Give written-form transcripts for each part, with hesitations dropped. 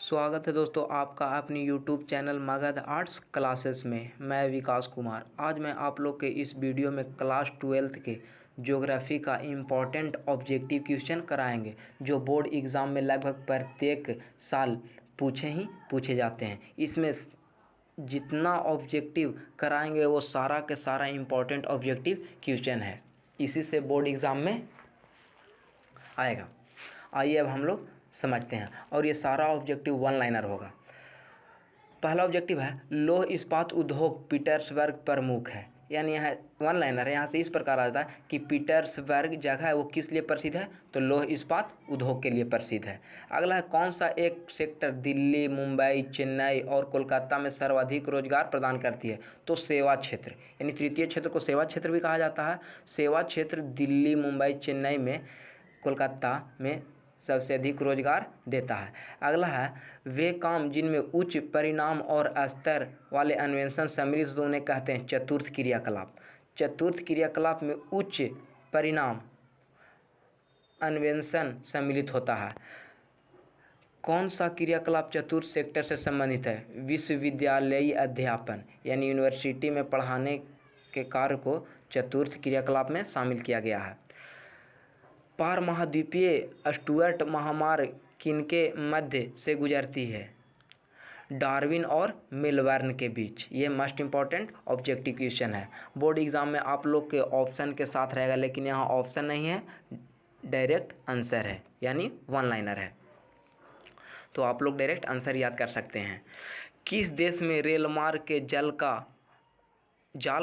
स्वागत है दोस्तों आपका अपनी YouTube channel Magadh arts classes में। मैं विकास कुमार। आज मैं आप लोग के इस वीडियो में क्लास 12th के ज्योग्राफी का इम्पोर्टेंट ऑब्जेक्टिव क्वेश्चन कराएंगे जो बोर्ड एग्ज़ाम में लगभग प्रत्येक साल पूछे जाते हैं। इसमें जितना ऑब्जेक्टिव कराएंगे वो सारा के सारा इम्पोर्टेंट ऑब्जेक्टिव क्वेश्चन है, इसी से बोर्ड एग्ज़ाम में आएगा। आइए अब हम लोग समझते हैं और ये सारा ऑब्जेक्टिव वन लाइनर होगा। पहला ऑब्जेक्टिव है लौह इस्पात उद्योग पीटर्सबर्ग प्रमुख है, यानी यह वन लाइनर है। यहाँ से इस प्रकार आ जाता है कि पीटर्सबर्ग जगह है वो किस लिए प्रसिद्ध है, तो लौह इस्पात उद्योग के लिए प्रसिद्ध है। अगला है कौन सा एक सेक्टर दिल्ली, मुंबई, चेन्नई और कोलकाता में सर्वाधिक रोजगार प्रदान करती है, तो सेवा क्षेत्र, यानी तृतीय क्षेत्र को सेवा क्षेत्र भी कहा जाता है। सेवा क्षेत्र दिल्ली, मुंबई, चेन्नई में, कोलकाता में सबसे अधिक रोजगार देता है। अगला है वे काम जिनमें उच्च परिणाम और स्तर वाले अन्वेषण सम्मिलित, तो उन्हें कहते हैं चतुर्थ क्रियाकलाप। चतुर्थ क्रियाकलाप में उच्च परिणाम अन्वेषण सम्मिलित होता है। कौन सा क्रियाकलाप चतुर्थ सेक्टर से संबंधित है? विश्वविद्यालयी अध्यापन, यानी यूनिवर्सिटी में पढ़ाने के कार्य को चतुर्थ क्रियाकलाप में शामिल किया गया है। पार महाद्वीपीय स्टुअर्ट महामार्ग किनके मध्य से गुजरती है? डार्विन और मेलबर्न के बीच। ये मोस्ट इम्पॉर्टेंट ऑब्जेक्टिव क्वेश्चन है। बोर्ड एग्ज़ाम में आप लोग के ऑप्शन के साथ रहेगा, लेकिन यहाँ ऑप्शन नहीं है, डायरेक्ट आंसर है, यानी वन लाइनर है, तो आप लोग डायरेक्ट आंसर याद कर सकते हैं। किस देश में रेल मार्ग के जाल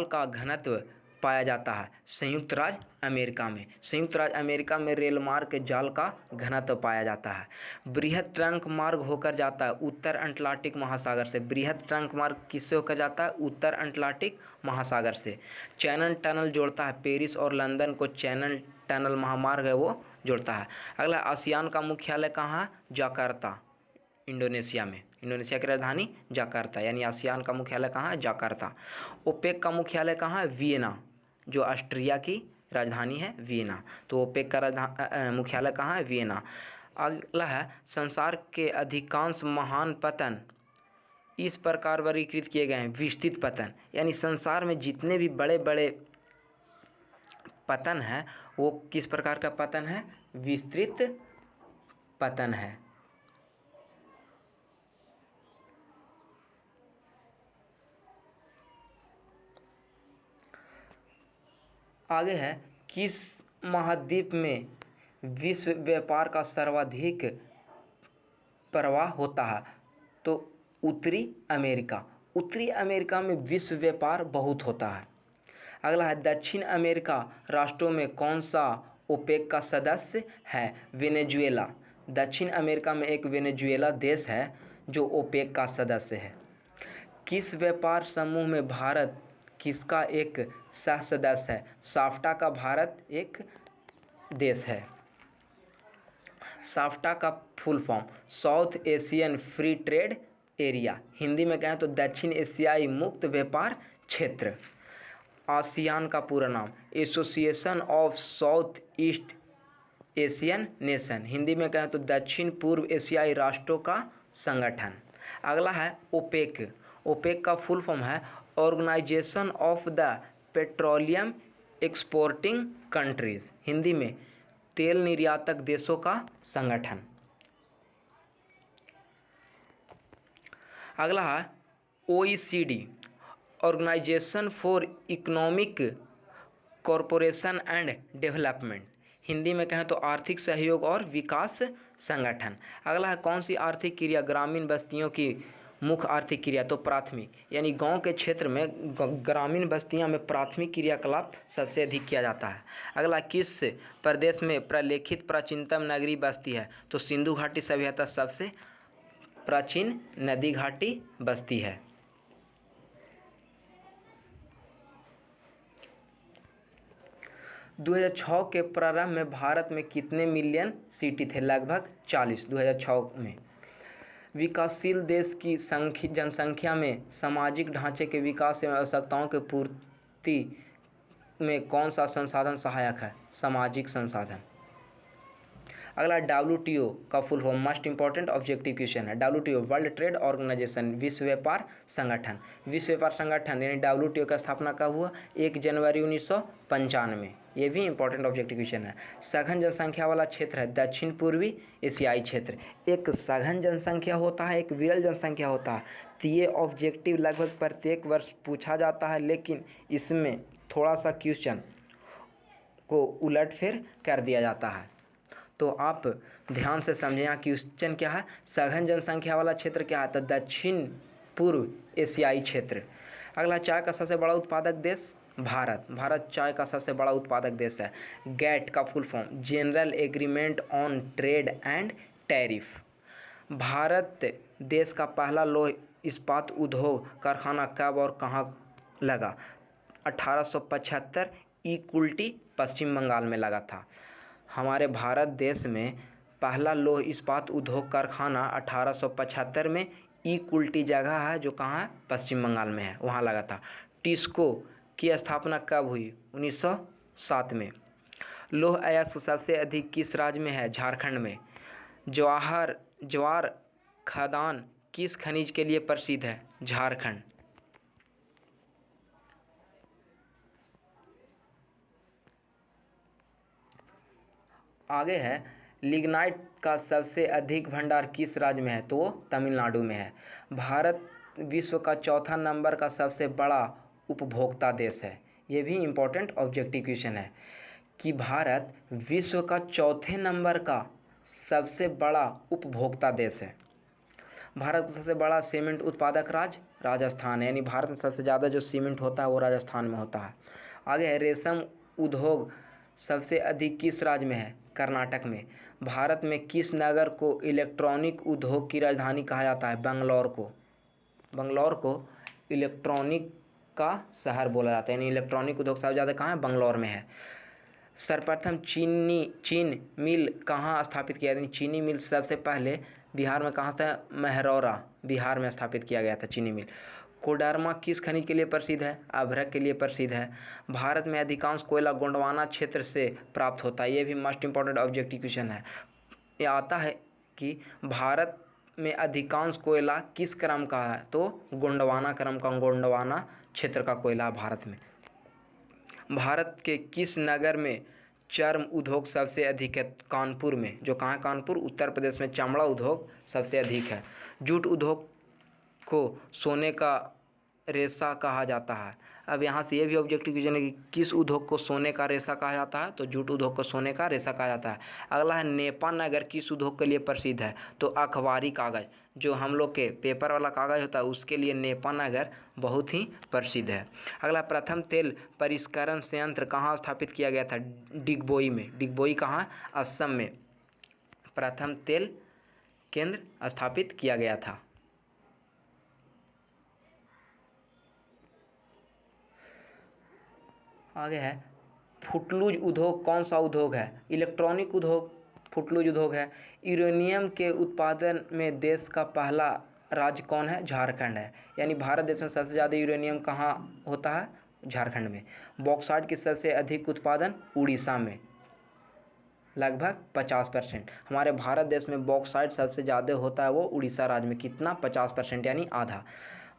का घनत्व पाया जाता है? संयुक्त राज्य अमेरिका में। संयुक्त राज्य अमेरिका में रेल मार्ग के जाल का घनत्व पाया जाता है। बृहद ट्रंक मार्ग होकर जाता है उत्तर अटलांटिक महासागर से। बृहद ट्रंक मार्ग किससे होकर जाता है? उत्तर अटलांटिक महासागर से। चैनल टनल जोड़ता है पेरिस और लंदन को, चैनल टनल महामार्ग है वो जोड़ता है। अगला आसियान का मुख्यालय कहाँ है? जकार्ता, इंडोनेशिया में। इंडोनेशिया की राजधानी जकार्ता, यानी आसियान का मुख्यालय कहाँ है? जकार्ता। ओपेक का मुख्यालय कहाँ है? वियना, जो ऑस्ट्रिया की राजधानी है वियना, तो ओपेक का मुख्यालय कहाँ है? वियना। अगला है संसार के अधिकांश महान पतन इस प्रकार वर्गीकृत किए गए हैं। विस्तृत पतन, यानी संसार में जितने भी बड़े बड़े पतन है वो किस प्रकार का पतन है? विस्तृत पतन है। आगे है किस महाद्वीप में विश्व व्यापार का सर्वाधिक प्रवाह होता है? तो उत्तरी अमेरिका। उत्तरी अमेरिका में विश्व व्यापार बहुत होता है। अगला है दक्षिण अमेरिका राष्ट्रों में कौन सा ओपेक का सदस्य है? वेनेजुएला। दक्षिण अमेरिका में एक वेनेजुएला देश है जो ओपेक का सदस्य है। किस व्यापार समूह में भारत किसका एक सह सदस्य है? साफ्टा का भारत एक देश है। साफ्टा का full form south Asian free trade area, Hindi में कहें तो दक्षिण एशियाई मुक्त व्यापार क्षेत्र। आसियान का पूरा नाम association of south east Asian nation, Hindi में कहें तो दक्षिण पूर्व एशियाई राष्ट्रों का संगठन। अगला है ओपेक। ओपेक का फुल फॉर्म है organisation of the petroleum exporting countries, Hindi में तेल निर्यातक देशों का संगठन। अगला है OECD, organisation for economic corporation and development, Hindi में कहें तो आर्थिक सहयोग और विकास संगठन। अगला है कौन सी आर्थिक क्रिया ग्रामीण बस्तियों की मुख्य आर्थिक क्रिया? तो प्राथमिक, यानी गांव के क्षेत्र में ग्रामीण बस्तियां में प्राथमिक क्रियाकलाप सबसे अधिक किया जाता है। अगला किस प्रदेश में प्रलेखित प्राचीनतम नगरी बस्ती है? तो सिंधु घाटी सभ्यता सबसे प्राचीन नदी घाटी बस्ती है। दो 2006 के प्रारंभ में भारत में कितने मिलियन सिटी थे? लगभग 40, 2006 में। विकासशील देश की जनसंख्या में सामाजिक ढांचे के विकास एवं आवश्यकताओं के पूर्ति में कौन सा संसाधन सहायक है? सामाजिक संसाधन। अगला WTO का full form most important objective question है। WTO वर्ल्ड ट्रेड ऑर्गेनाइजेशन, विश्व व्यापार संगठन। विश्व व्यापार संगठन यानी WTO का स्थापना कब हुआ? 1 जनवरी 1995। ये भी इंपॉर्टेंट ऑब्जेक्टिव क्वेश्चन है। सघन जनसंख्या वाला क्षेत्र है दक्षिण पूर्वी एशियाई क्षेत्र। एक सघन जनसंख्या होता है, एक विरल जनसंख्या होता है। तो ये ऑब्जेक्टिव लगभग प्रत्येक वर्ष पूछा जाता है, लेकिन इसमें थोड़ा सा क्वेश्चन को उलटफेर कर दिया जाता है। तो आप ध्यान से समझें, यहाँ क्वेश्चन क्या है, सघन जनसंख्या वाला क्षेत्र क्या है? तो दक्षिण पूर्व एशियाई क्षेत्र। अगला, चाय का सबसे बड़ा उत्पादक देश भारत। भारत चाय का सबसे बड़ा उत्पादक देश है। गैट का full form general agreement on trade and tariff. Bharat देश का पहला लौह इस्पात उद्योग कारखाना कब और कहाँ लगा? 1875 कुल्टी पश्चिम बंगाल में लगा था। हमारे भारत देश में पहला लौह इस्पात उद्योग कारखाना 1875 में कुल्टी जगह है जो कहाँ है? पश्चिम बंगाल में है, वहाँ लगा था। टिस्को की स्थापना कब हुई? 1907 में। लौह अयस्क सबसे अधिक किस राज्य में है? झारखंड में। ज्वार खदान किस खनिज के लिए प्रसिद्ध है? झारखंड। आगे है, लिग्नाइट का सबसे अधिक भंडार किस राज्य में है? तो वो तमिलनाडु में है। भारत विश्व का चौथा नंबर का सबसे बड़ा उपभोक्ता देश है। ये भी इम्पोर्टेंट ऑब्जेक्टिव क्वेश्चन है कि भारत विश्व का चौथे नंबर का सबसे बड़ा उपभोक्ता देश है। भारत का सबसे बड़ा सीमेंट उत्पादक राज्य राजस्थान है, यानी भारत में सबसे ज़्यादा जो सीमेंट होता है वो राजस्थान में होता है। आगे है, रेशम उद्योग सबसे अधिक किस राज्य में है? कर्नाटक में। भारत में किस नगर को इलेक्ट्रॉनिक उद्योग की राजधानी कहा जाता है? बेंगलोर को। बेंगलोर को इलेक्ट्रॉनिक का शहर बोला जाता है, यानी इलेक्ट्रॉनिक उद्योग सबसे ज़्यादा कहाँ है? बेंगलोर में है। सर्वप्रथम चीन मिल कहाँ स्थापित किया? यानी चीनी मिल सबसे पहले बिहार में कहाँ था? महरौरा, बिहार में स्थापित किया गया था चीनी मिल। कोडरमा किस खनिज के लिए प्रसिद्ध है? अभ्रक के लिए प्रसिद्ध है। भारत में अधिकांश कोयला गोंडवाना क्षेत्र से प्राप्त होता है। ये भी मोस्ट इंपॉर्टेंट ऑब्जेक्टिव क्वेश्चन है। ये आता है कि भारत में अधिकांश कोयला किस क्रम का है? तो गोंडवाना क्रम का, गोंडवाना क्षेत्र का कोयला भारत में। भारत के किस नगर में चर्म उद्योग सबसे अधिक है? कानपुर में। जो कहाँ है? कानपुर, उत्तर प्रदेश में चमड़ा उद्योग सबसे अधिक है। जूट उद्योग को सोने का रेशा कहा जाता है। अब यहाँ से ये भी ऑब्जेक्टिव क्वेश्चन है कि किस उद्योग को सोने का रेशा कहा जाता है? तो जूट उद्योग को सोने का रेशा कहा जाता है। अगला है, नेपा नगर किस उद्योग के लिए प्रसिद्ध है? तो अखबारी कागज़, जो हम लोग के पेपर वाला कागज़ होता है उसके लिए नेपा नगर बहुत ही प्रसिद्ध है। अगला, प्रथम तेल परिष्करण संयंत्र कहाँ स्थापित किया गया था? डिगबोई में। डिगबोई कहाँ? असम में प्रथम तेल केंद्र स्थापित किया गया था। आगे है, फुटलूज उद्योग कौन सा उद्योग है? इलेक्ट्रॉनिक उद्योग फुटलूज उद्योग है। यूरेनियम के उत्पादन में देश का पहला राज्य कौन है? झारखंड है, यानी भारत देश में सबसे ज़्यादा यूरेनियम कहाँ होता है? झारखंड में। बॉक्साइट की सबसे अधिक उत्पादन उड़ीसा में, लगभग 50%। हमारे भारत देश में बॉक्साइट सबसे ज़्यादा होता है वो उड़ीसा राज्य में। कितना? 50%, यानी आधा।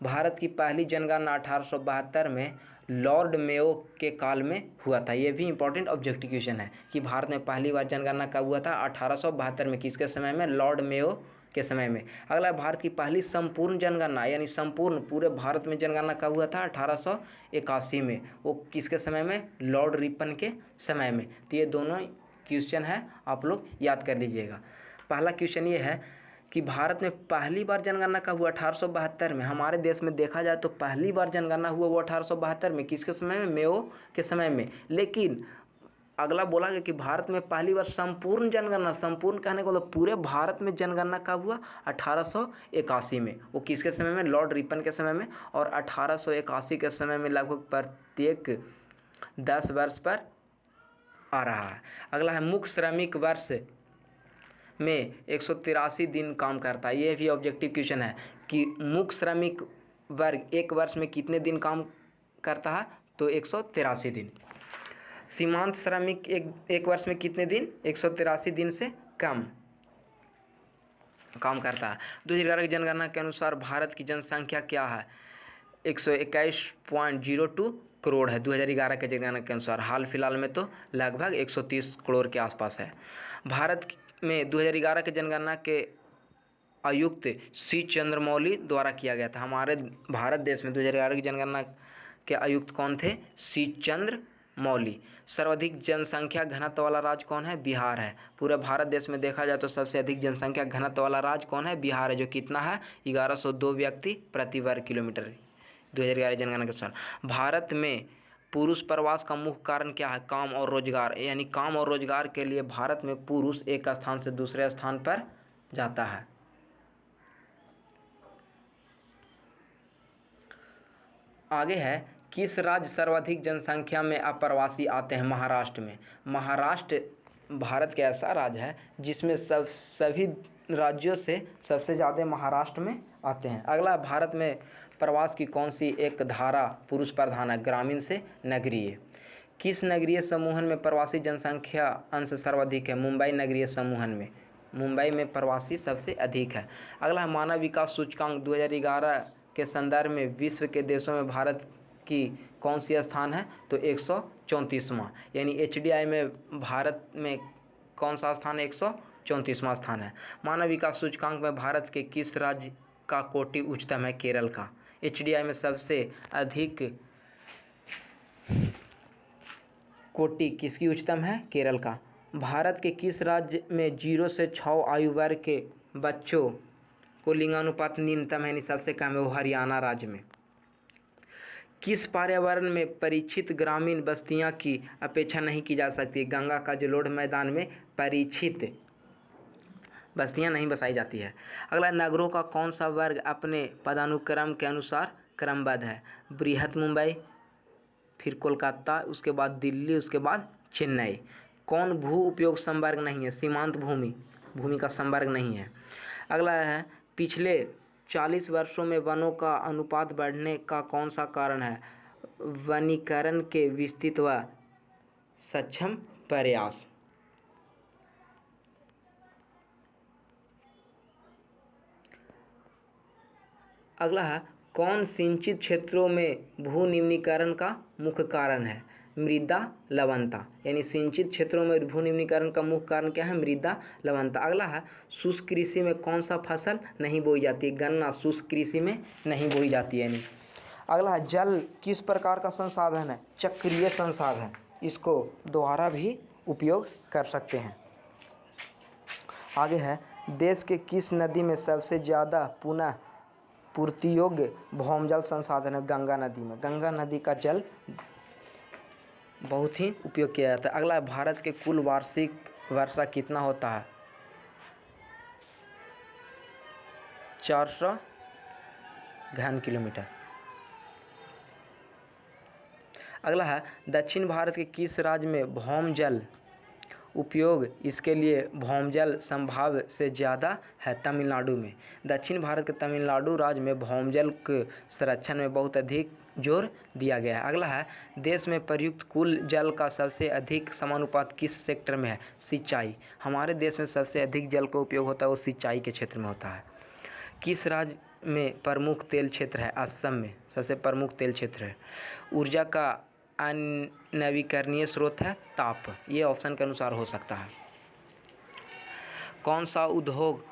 भारत की पहली जनगणना 1872 में लॉर्ड मेयो के काल में हुआ था। ये भी इंपॉर्टेंट ऑब्जेक्टिव क्वेश्चन है कि भारत में पहली बार जनगणना कब हुआ था? 1872 में। किसके समय में? लॉर्ड मेयो के समय में। अगला, भारत की पहली संपूर्ण जनगणना यानी संपूर्ण पूरे भारत में जनगणना कब हुआ था? 1881 में। वो किसके समय में? लॉर्ड रिपन के समय में। तो ये दोनों क्वेश्चन है, आप लोग याद कर लीजिएगा। पहला क्वेश्चन ये है कि भारत में पहली बार जनगणना कब हुआ? 1872 में। हमारे देश में देखा जाए तो पहली बार जनगणना हुआ वो 1872 में। किसके समय में? मेयो के समय में। लेकिन अगला बोला गया कि भारत में पहली बार संपूर्ण जनगणना, संपूर्ण कहने को मतलब पूरे भारत में जनगणना कब हुआ? 1881 में। वो किसके समय में? लॉर्ड रिपन के समय में। और 1881 के समय में लगभग प्रत्येक 10 वर्ष पर आ रहा है। अगला है, मुख्य श्रमिक वर्ष में 183 दिन काम करता है। ये भी ऑब्जेक्टिव क्वेश्चन है कि मुख्य श्रमिक वर्ग एक वर्ष में कितने दिन काम करता है? तो 183 दिन। सीमांत श्रमिक एक वर्ष में कितने दिन? 183 दिन से काम करता है। 2011 की जनगणना के अनुसार भारत की जनसंख्या क्या है? 121.02 करोड़ है 2011 के जनगणना के अनुसार। हाल फिलहाल में तो लगभग 130 करोड़ के आसपास है। भारत में 2011 के जनगणना के आयुक्त सी चंद्रमौली द्वारा किया गया था। हमारे भारत देश में 2011 की जनगणना के आयुक्त कौन थे? सी चंद्रमौली। सर्वाधिक जनसंख्या घनत्व वाला राज्य कौन है? बिहार है। पूरे भारत देश में देखा जाए तो सबसे अधिक जनसंख्या घनत्व वाला राज्य कौन है? बिहार है, जो कितना है? 1102 व्यक्ति प्रति वर्ग किलोमीटर 2011 जनगणना के अनुसार। भारत में पुरुष प्रवास का मुख्य कारण क्या है? काम और रोजगार। यानी काम और रोजगार के लिए भारत में पुरुष एक स्थान से दूसरे स्थान पर जाता है। आगे है, किस राज्य सर्वाधिक जनसंख्या में अप्रवासी आते हैं? महाराष्ट्र में। महाराष्ट्र भारत का ऐसा राज्य है जिसमें सभी राज्यों से सबसे ज़्यादा महाराष्ट्र में आते हैं। अगला, भारत में प्रवास की कौन सी एक धारा पुरुष प्रधान है? ग्रामीण से नगरीय। किस नगरीय समूहन में प्रवासी जनसंख्या अंश सर्वाधिक है? मुंबई नगरीय समूहन में। मुंबई में प्रवासी सबसे अधिक है। अगला, मानव विकास सूचकांक 2011 के संदर्भ में विश्व के देशों में भारत की कौन सी स्थान है? तो 134वां। यानी HDI में भारत में कौन सा स्थान है? 134वां स्थान है। मानव विकास सूचकांक में भारत के किस राज्य का कोटि उच्चतम है? केरल का। HDI में सबसे अधिक कोटि किसकी उच्चतम है? केरल का। भारत के किस राज्य में 0 से 6 आयु वर्ग के बच्चों को लिंगानुपात न्यूनतम है, यानी सबसे कम है? वो हरियाणा राज्य में। किस पर्यावरण में परीक्षित ग्रामीण बस्तियां की अपेक्षा नहीं की जा सकती? गंगा का जलोढ़ मैदान में परीक्षित बस्तियां नहीं बसाई जाती है। अगला, नगरों का कौन सा वर्ग अपने पदानुक्रम के अनुसार क्रमबद्ध है? बृहत मुंबई, फिर कोलकाता, उसके बाद दिल्ली, उसके बाद चेन्नई। कौन भू उपयोग संवर्ग नहीं है? सीमांत भूमि का संवर्ग नहीं है। अगला है, पिछले 40 वर्षों में वनों का अनुपात बढ़ने का कौन सा कारण है? वनीकरण के विस्तृत व सक्षम प्रयास। अगला है, कौन सिंचित क्षेत्रों में भू निम्नीकरण का मुख्य कारण है? मृदा लवणता। यानी सिंचित क्षेत्रों में भू निम्नीकरण का मुख्य कारण क्या है? मृदा लवणता। अगला है, शुष्क कृषि में कौन सा फसल नहीं बोई जाती है? गन्ना शुष्क कृषि में नहीं बोई जाती है। यानी अगला है, जल किस प्रकार का संसाधन है? चक्रीय संसाधन। इसको दोबारा भी उपयोग कर सकते हैं। आगे है, देश के किस नदी में सबसे ज़्यादा पुनः पूर्ति योग्य भौमजल संसाधन है? गंगा नदी में। गंगा नदी का जल बहुत ही उपयोग किया जाता है। अगला है, भारत के कुल वार्षिक वर्षा कितना होता है? 400 घन किलोमीटर। अगला है, दक्षिण भारत के किस राज्य में भौमजल उपयोग इसके लिए भौमजल संभाव्य से ज़्यादा है? तमिलनाडु में। दक्षिण भारत के तमिलनाडु राज्य में भौमजल के संरक्षण में बहुत अधिक जोर दिया गया है। अगला है, देश में प्रयुक्त कुल जल का सबसे अधिक समानुपात किस सेक्टर में है? सिंचाई। हमारे देश में सबसे अधिक जल का उपयोग होता है वो सिंचाई के क्षेत्र में होता है। किस राज्य में प्रमुख तेल क्षेत्र है? असम में सबसे प्रमुख तेल क्षेत्र है। ऊर्जा का अनवीकरणीय स्रोत है? ताप। ये ऑप्शन के अनुसार हो सकता है। कौन सा उद्योग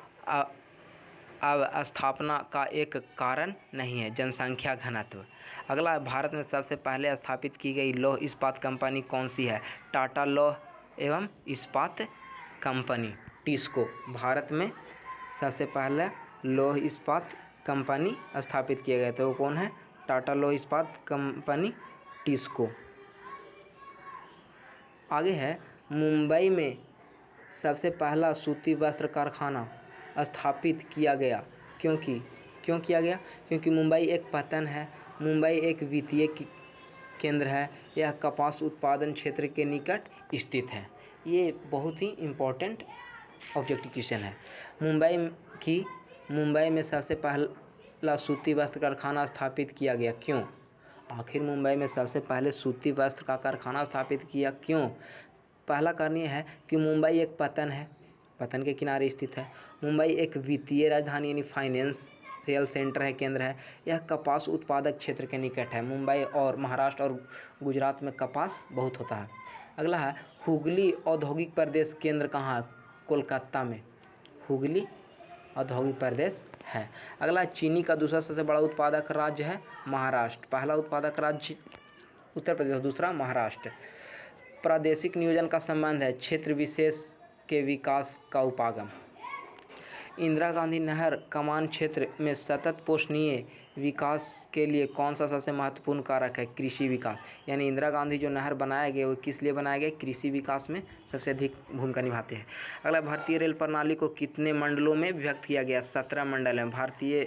अवस्थापना का एक कारण नहीं है? जनसंख्या घनत्व। अगला, भारत में सबसे पहले स्थापित की गई लौह इस्पात कंपनी कौन सी है? टाटा लौह एवं इस्पात कंपनी, टिस्को। भारत में सबसे पहले लौह इस्पात कंपनी स्थापित किए गए थे, वो कौन है? टाटा लौह इस्पात कंपनी, टिस्को। आगे है, मुंबई में सबसे पहला सूती वस्त्र कारखाना स्थापित किया गया क्यों किया गया? क्योंकि मुंबई एक पतन है, मुंबई एक वित्तीय केंद्र है, यह कपास उत्पादन क्षेत्र के निकट स्थित है। ये बहुत ही इम्पोर्टेंट ऑब्जेक्टिव क्वेश्चन है। मुंबई में सबसे पहला सूती वस्त्र कारखाना स्थापित किया गया क्यों? आखिर मुंबई में सबसे पहले सूती वस्त्र का कारखाना स्थापित किया क्यों? पहला कारण ये है कि मुंबई एक पतन है, पतन के किनारे स्थित है। मुंबई एक वित्तीय राजधानी यानी फाइनेंशियल सेंटर है, केंद्र है। यह कपास उत्पादक क्षेत्र के निकट है। मुंबई और महाराष्ट्र और गुजरात में कपास बहुत होता है। अगला है हुगली औद्योगिक प्रदेश केंद्र कहाँ है? कोलकाता में हुगली औद्योगिक प्रदेश है। अगला चीनी का दूसरा सबसे बड़ा उत्पादक राज्य है महाराष्ट्र। पहला उत्पादक राज्य उत्तर प्रदेश, दूसरा महाराष्ट्र। प्रादेशिक नियोजन का संबंध है क्षेत्र विशेष के विकास का उपागम। इंदिरा गांधी नहर कमान क्षेत्र में सतत पोषणीय विकास के लिए कौन सा सबसे महत्वपूर्ण कारक है? कृषि विकास। यानी इंदिरा गांधी जो नहर बनाया गया वो किस लिए बनाया गया? कृषि विकास में सबसे अधिक भूमिका निभाते हैं। अगला भारतीय रेल प्रणाली को कितने मंडलों में विभक्त किया गया? 17 मंडल हैं। भारतीय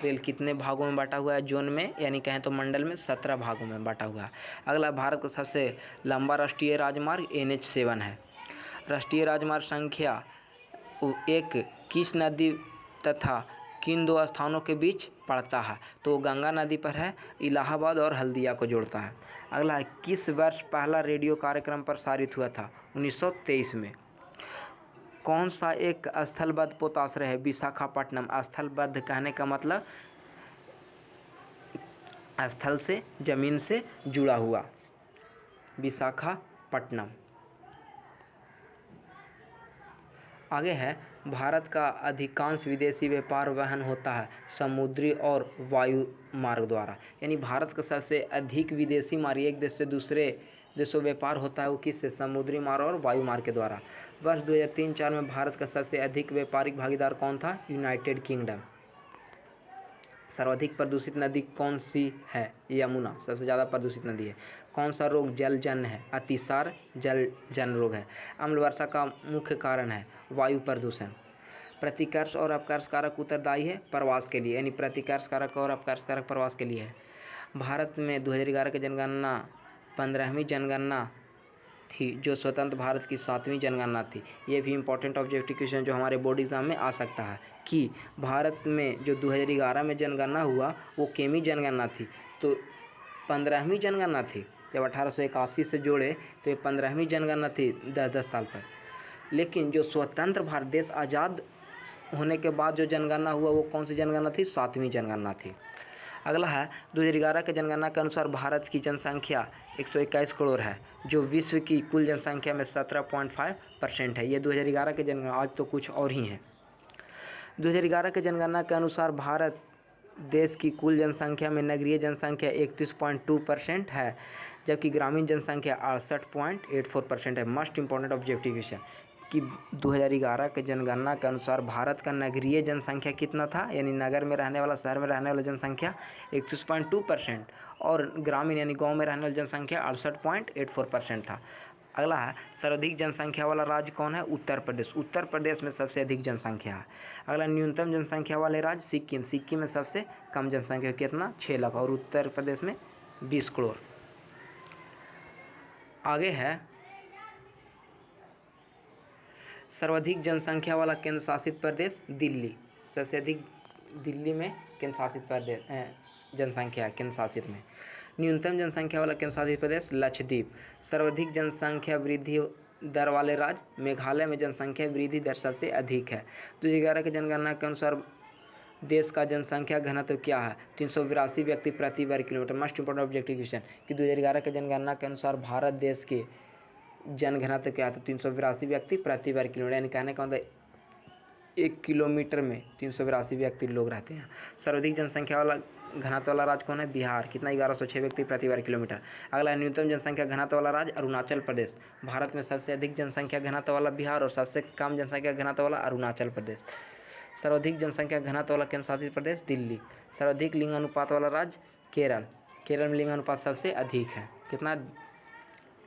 रेल कितने भागों में बांटा हुआ है? जोन में यानी कहें तो मंडल में 17 भागों में बांटा हुआ है। अगला भारत का सबसे लंबा राष्ट्रीय राजमार्ग NH7 है। राष्ट्रीय राजमार्ग संख्या 1 किस नदी तथा किन दो स्थानों के बीच पड़ता है? तो गंगा नदी पर है, इलाहाबाद और हल्दिया को जोड़ता है। अगला है किस वर्ष पहला रेडियो कार्यक्रम प्रसारित हुआ था? 1923 में। कौन सा एक स्थलबद्ध पोताश्रय है? विशाखापट्टनम। स्थलबद्ध कहने का मतलब स्थल से, जमीन से जुड़ा हुआ। विशाखापट्टनम। आगे है भारत का अधिकांश विदेशी व्यापार वहन होता है समुद्री और वायु मार्ग द्वारा। यानी भारत का सबसे अधिक विदेशी मार्ग एक देश से दूसरे देशों व्यापार होता है वो किससे? समुद्री मार्ग और वायु मार्ग के द्वारा। वर्ष 2003-04 में भारत का सबसे अधिक व्यापारिक भागीदार कौन था? United kingdom. सर्वाधिक प्रदूषित नदी कौन सी है? यमुना सबसे ज़्यादा प्रदूषित नदी है। कौन सा रोग जलजन्य है? अतिसार जलजन्य रोग है। अम्ल वर्षा का मुख्य कारण है वायु प्रदूषण। प्रतिकर्ष और अपकर्ष कारक उत्तरदायी है प्रवास के लिए, यानी प्रतिकर्ष कारक और अपकर्ष कारक प्रवास के लिए है। भारत में 2011 की जनगणना 15वीं जनगणना थी जो स्वतंत्र भारत की 7वीं जनगणना थी। ये भी इंपॉर्टेंट ऑब्जेक्टिव क्वेश्चन जो हमारे बोर्ड एग्जाम में आ सकता है कि भारत में जो 2011 में जनगणना हुआ वो केमी जनगणना थी, तो 15वीं जनगणना थी। जब 1881 से जोड़े तो ये 15वीं जनगणना थी 10-10 साल पर। लेकिन जो स्वतंत्र भारत देश आज़ाद होने के बाद जो जनगणना हुआ वो कौन सी जनगणना थी? 7वीं जनगणना थी। अगला है 2011 के जनगणना के अनुसार भारत की जनसंख्या 121 करोड़ है जो विश्व की कुल जनसंख्या में 17.5% है। ये 2011 के जनगणना, आज तो कुछ और ही हैं। 2011 के जनगणना के अनुसार भारत देश की कुल जनसंख्या में नगरीय जनसंख्या 31.2% है जबकि ग्रामीण जनसंख्या 68.84% है। मोस्ट इंपॉर्टेंट ऑब्जेक्टिव क्वेश्चन कि 2011 के जनगणना के अनुसार भारत का नगरीय जनसंख्या कितना था? यानी नगर में रहने वाला, शहर में रहने वाला जनसंख्या 31.2% और ग्रामीण यानी गांव में रहने वाली जनसंख्या 68.84% था। अगला है सर्वाधिक जनसंख्या वाला राज्य कौन है? उत्तर प्रदेश। उत्तर प्रदेश में सबसे अधिक जनसंख्या है। अगला न्यूनतम जनसंख्या वाले राज्य सिक्किम। सिक्किम में सबसे कम जनसंख्या कितना? 6 लाख और उत्तर प्रदेश में 20 करोड़। आगे है सर्वाधिक जनसंख्या वाला केंद्र शासित प्रदेश दिल्ली। सबसे अधिक दिल्ली में केंद्र शासित प्रदेश जनसंख्या केंद्र शासित में। न्यूनतम जनसंख्या वाला केंद्र शासित प्रदेश लक्षद्वीप। सर्वाधिक जनसंख्या वृद्धि दर वाले राज्य मेघालय में जनसंख्या वृद्धि दर सबसे अधिक है। 2011 की जनगणना के अनुसार देश का जनसंख्या घनत्व क्या है? 382 व्यक्ति प्रति वर्ग kilometre. Most important objective question कि 2011 के जनगणना के अनुसार भारत देश के जनघनत्व क्या है? तो 382 व्यक्ति प्रति वर्ग किलोमीटर, यानी कहने का मतलब 1 किलोमीटर में 382 व्यक्ति लोग रहते हैं। सर्वाधिक जनसंख्या वाला घनत्व वाला राज्य कौन है? बिहार। कितना? 1106 व्यक्ति प्रति वर्ग किलोमीटर। अगला न्यूनतम जनसंख्या घनत्व वाला राज्य अरुणाचल प्रदेश। भारत में सबसे अधिक जनसंख्या घनत्व वाला बिहार और सबसे कम जनसंख्या घनत्व वाला अरुणाचल प्रदेश। सर्वाधिक जनसंख्या घनत्व वाला केंद्र शासित प्रदेश दिल्ली। सर्वाधिक लिंग अनुपात वाला राज्य केरल। केरल में लिंग अनुपात सबसे अधिक है। कितना?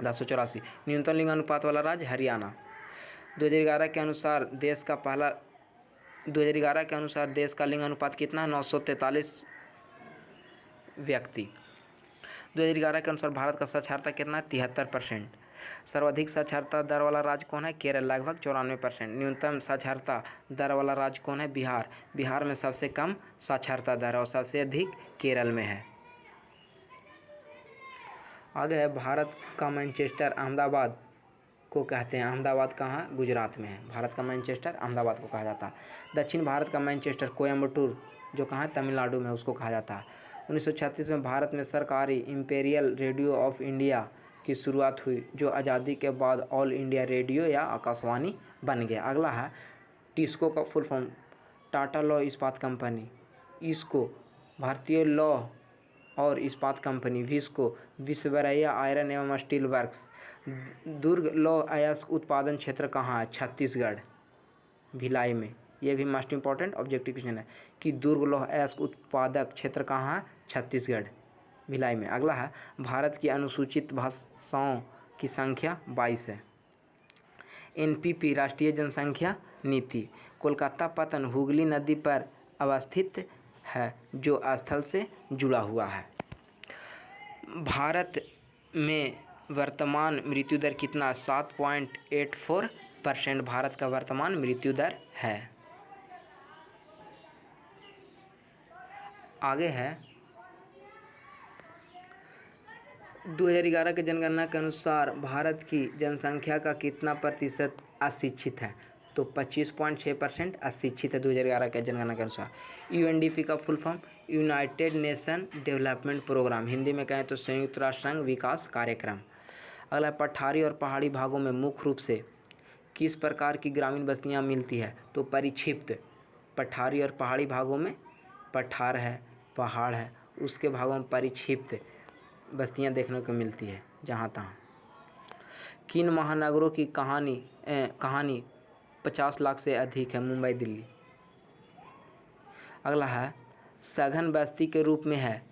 1084। न्यूनतम लिंग अनुपात वाला राज्य हरियाणा। 2011 के अनुसार देश का लिंग अनुपात कितना? 943 व्यक्ति। 2011 के अनुसार भारत का साक्षरता कितना? 73%। सर्वाधिक साक्षरता दर वाला राज्य कौन है? केरल, लगभग 94%। न्यूनतम साक्षरता दर वाला राज्य कौन है? बिहार। बिहार में सबसे कम साक्षरता दर और सबसे अधिक केरल में है। आगे है भारत का मैनचेस्टर, अहमदाबाद को कहते हैं। अहमदाबाद कहाँ? गुजरात में है। भारत का मैनचेस्टर अहमदाबाद को कहा जाता है। दक्षिण भारत का मैनचेस्टर कोयम्बटूर जो कहाँ है? तमिलनाडु में, उसको कहा जाता है। 1936 में भारत में सरकारी इंपीरियल रेडियो ऑफ इंडिया की शुरुआत हुई, जो आज़ादी के बाद ऑल इंडिया रेडियो या आकाशवाणी बन गया। अगला है टिस्को का फुल फॉर्म टाटा लौह इस्पात कंपनी, इसको भारतीय लौह और इस्पात कंपनी, विस्को विश्वेश्वरैया आयरन एवं स्टील वर्क्स। दुर्ग लौह अयस्क उत्पादन क्षेत्र कहाँ है? छत्तीसगढ़, भिलाई में। ये भी मोस्ट इंपॉर्टेंट ऑब्जेक्टिव क्वेश्चन है कि दुर्ग लौह अयस्क उत्पादक क्षेत्र कहाँ है? छत्तीसगढ़, भिलाई में। अगला है भारत की अनुसूचित भाषाओं की संख्या 22 है। एनपीपी राष्ट्रीय जनसंख्या नीति। कोलकाता पत्तन हुगली नदी पर अवस्थित है, जो स्थल से जुड़ा हुआ है। भारत में वर्तमान मृत्यु दर कितना? 7.84% भारत का वर्तमान मृत्यु दर है। आगे है 2011 के जनगणना के अनुसार भारत की जनसंख्या का कितना प्रतिशत अशिक्षित है? तो 25.6% अशिक्षित है 2011 के जनगणना के अनुसार। यूएनडीपी का full form united nation development programme, Hindi में कहें तो संयुक्त राष्ट्र संघ विकास कार्यक्रम। अगला पठारी और पहाड़ी भागों में मुख्य रूप से किस प्रकार की ग्रामीण बस्तियां मिलती है? तो परिक्षिप्त। पठारी और पहाड़ी भागों में पठार है, पहाड़ है, उसके भागों में परिक्षिप्त बस्तियां देखने को मिलती है जहाँ तहाँ। किन महानगरों की कहानी 50 लाख से अधिक है? मुंबई, दिल्ली। अगला है सघन बस्ती के रूप में है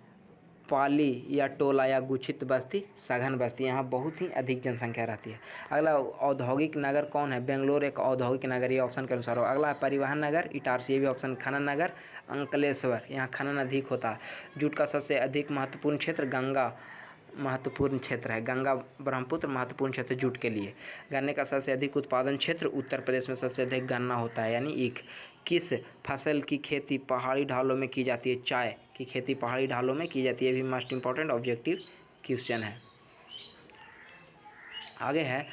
पाली या टोला या गुच्छित बस्ती? सघन बस्ती, यहाँ बहुत ही अधिक जनसंख्या रहती है। अगला औद्योगिक नगर कौन है? बेंगलोर एक औद्योगिक नगर, ये ऑप्शन के अनुसार हो। अगला है परिवहन नगर इटारसी, ये भी ऑप्शन। खनन नगर अंकलेश्वर, यहाँ खनन अधिक होता है। जूट का सबसे अधिक महत्वपूर्ण क्षेत्र? गंगा महत्वपूर्ण क्षेत्र है, गंगा ब्रह्मपुत्र महत्वपूर्ण क्षेत्र जूट के लिए। गन्ने का सबसे अधिक उत्पादन क्षेत्र? उत्तर प्रदेश में सबसे अधिक गन्ना होता है, यानी ईख। किस फसल की खेती पहाड़ी ढालों में की जाती है? चाय की खेती पहाड़ी ढालों में की जाती है, ये भी मोस्ट इंपॉर्टेंट ऑब्जेक्टिव क्वेश्चन है। आगे है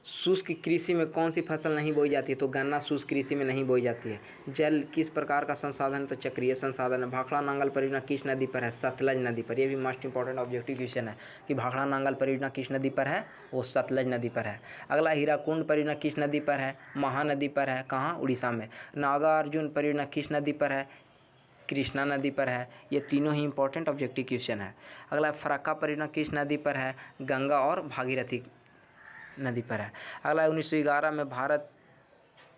शुष्क कृषि में कौन सी फसल नहीं बोई जाती है? तो गन्ना शुष्क कृषि में नहीं बोई जाती है। जल किस प्रकार का संसाधन है? तो चक्रीय संसाधन है। भाखड़ा नांगल परियोजना किस नदी पर है? सतलज नदी पर, यह भी मोस्ट इंपॉर्टेंट ऑब्जेक्टिव क्वेश्चन है कि भाखड़ा नांगल परियोजना किस नदी पर है? वो सतलज नदी पर है। अगला हीराकुंड परियोजना किस नदी पर है? महानदी पर है, कहाँ? उड़ीसा में। नागार्जुन परियोजना किस नदी पर है? कृष्णा नदी पर है। ये तीनों ही इंपॉर्टेंट ऑब्जेक्टिव क्वेश्चन है। अगला फरक्का परियोजना किस नदी पर है? गंगा और भागीरथी नदी पर है। अगला 1911 में भारत